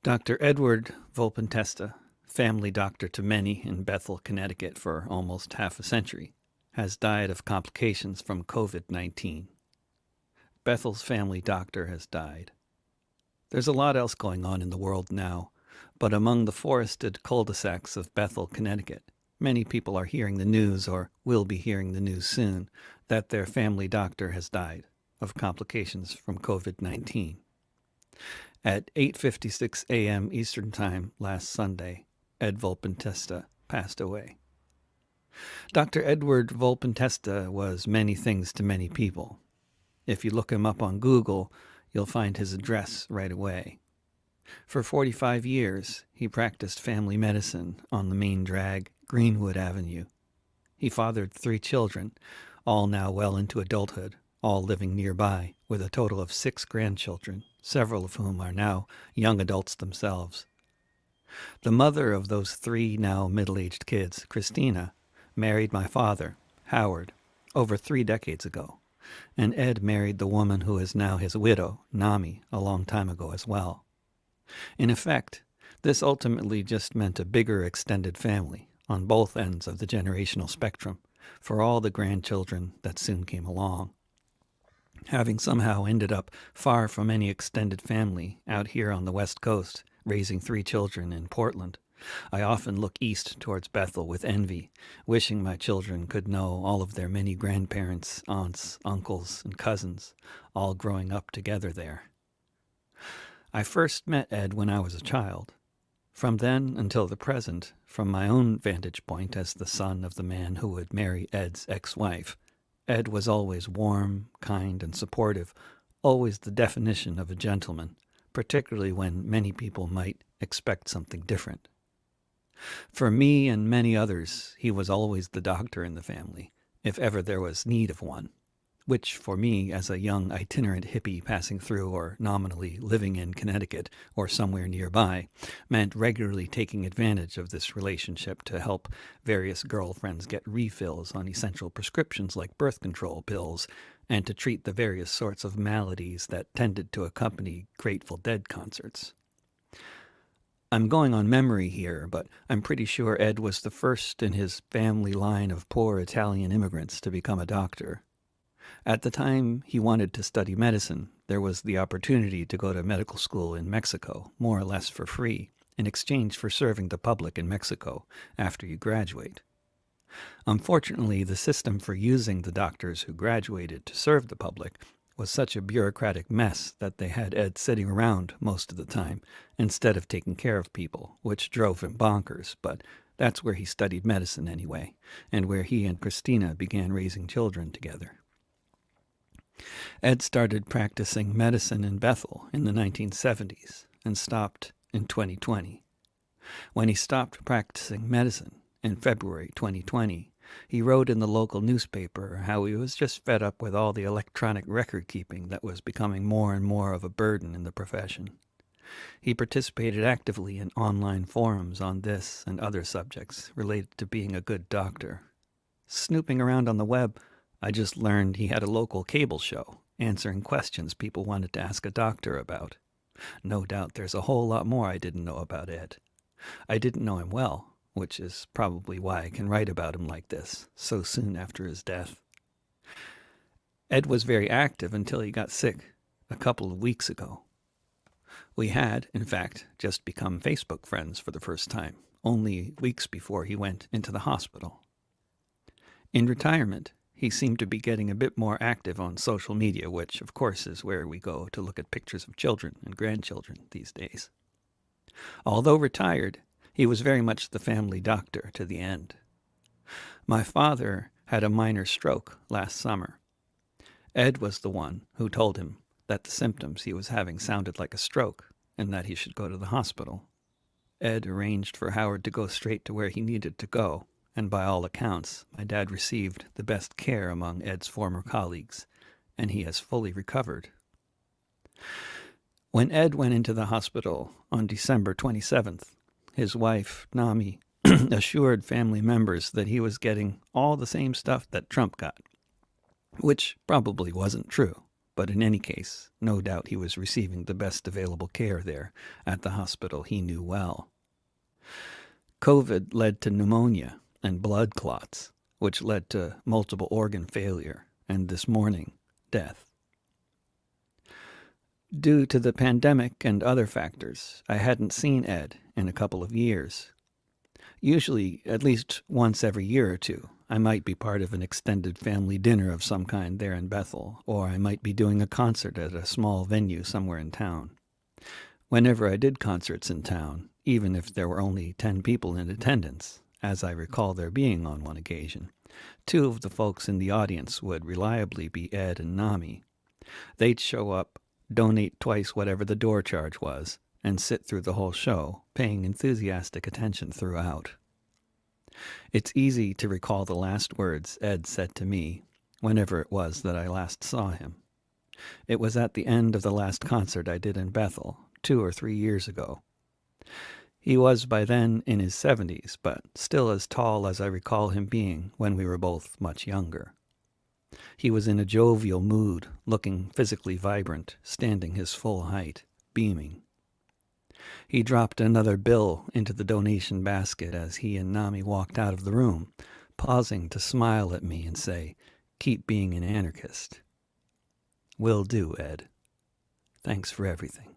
Dr. Edward Volpintesta, family doctor to many in Bethel, Connecticut for almost half a century, has died of complications from COVID-19. Bethel's family doctor has died. There's a lot else going on in the world now, but among the forested cul-de-sacs of Bethel, Connecticut, many people are hearing the news, or will be hearing the news soon, that their family doctor has died of complications from COVID-19. At 8:56 a.m. Eastern Time last Sunday, Ed Volpintesta passed away. Dr. Edward Volpintesta was many things to many people. If you look him up on Google, you'll find his address right away. For 45 years, he practiced family medicine on the main drag, Greenwood Avenue. He fathered 3 children, all now well into adulthood, all living nearby, with a total of 6 grandchildren, several of whom are now young adults themselves. The mother of those 3 now middle-aged kids, Christina, married my father, Howard, over 3 decades ago, and Ed married the woman who is now his widow, Nami, a long time ago as well. In effect, this ultimately just meant a bigger extended family on both ends of the generational spectrum for all the grandchildren that soon came along. Having somehow ended up far from any extended family out here on the West Coast, raising 3 children in Portland, I often look east towards Bethel with envy, wishing my children could know all of their many grandparents, aunts, uncles, and cousins, all growing up together there. I first met Ed when I was a child. From then until the present, from my own vantage point as the son of the man who would marry Ed's ex-wife, Ed was always warm, kind, and supportive, always the definition of a gentleman, particularly when many people might expect something different. For me and many others, he was always the doctor in the family, if ever there was need of one, which for me, as a young itinerant hippie passing through or nominally living in Connecticut or somewhere nearby, meant regularly taking advantage of this relationship to help various girlfriends get refills on essential prescriptions like birth control pills, and to treat the various sorts of maladies that tended to accompany Grateful Dead concerts. I'm going on memory here, but I'm pretty sure Ed was the first in his family line of poor Italian immigrants to become a doctor. At the time he wanted to study medicine, there was the opportunity to go to medical school in Mexico, more or less for free, in exchange for serving the public in Mexico after you graduate. Unfortunately, the system for using the doctors who graduated to serve the public was such a bureaucratic mess that they had Ed sitting around most of the time instead of taking care of people, which drove him bonkers, but that's where he studied medicine anyway, and where he and Christina began raising children together. Ed started practicing medicine in Bethel in the 1970s and stopped in 2020. When he stopped practicing medicine in February 2020, he wrote in the local newspaper how he was just fed up with all the electronic record keeping that was becoming more and more of a burden in the profession. He participated actively in online forums on this and other subjects related to being a good doctor. Snooping around on the web, I just learned he had a local cable show, answering questions people wanted to ask a doctor about. No doubt there's a whole lot more I didn't know about Ed. I didn't know him well, which is probably why I can write about him like this, so soon after his death. Ed was very active until he got sick a couple of weeks ago. We had, in fact, just become Facebook friends for the first time, only weeks before he went into the hospital. In retirement, he seemed to be getting a bit more active on social media, which, of course, is where we go to look at pictures of children and grandchildren these days. Although retired, he was very much the family doctor to the end. My father had a minor stroke last summer. Ed was the one who told him that the symptoms he was having sounded like a stroke and that he should go to the hospital. Ed arranged for Howard to go straight to where he needed to go, and by all accounts, my dad received the best care among Ed's former colleagues, and he has fully recovered. When Ed went into the hospital on December 27th, his wife, Nami, assured family members that he was getting all the same stuff that Trump got, which probably wasn't true, but in any case, no doubt he was receiving the best available care there at the hospital he knew well. COVID led to pneumonia and blood clots, which led to multiple organ failure and this morning, death. Due to the pandemic and other factors, I hadn't seen Ed in a couple of years. Usually, at least once every year or two, I might be part of an extended family dinner of some kind there in Bethel, or I might be doing a concert at a small venue somewhere in town. Whenever I did concerts in town, even if there were only 10 people in attendance, as I recall there being on one occasion, 2 of the folks in the audience would reliably be Ed and Nami. They'd show up, donate twice whatever the door charge was, and sit through the whole show, paying enthusiastic attention throughout. It's easy to recall the last words Ed said to me, whenever it was that I last saw him. It was at the end of the last concert I did in Bethel, 2 or 3 years ago. He was by then in his 70s, but still as tall as I recall him being when we were both much younger. He was in a jovial mood, looking physically vibrant, standing his full height, beaming. He dropped another bill into the donation basket as he and Nami walked out of the room, pausing to smile at me and say, "Keep being an anarchist." "Will do, Ed. Thanks for everything."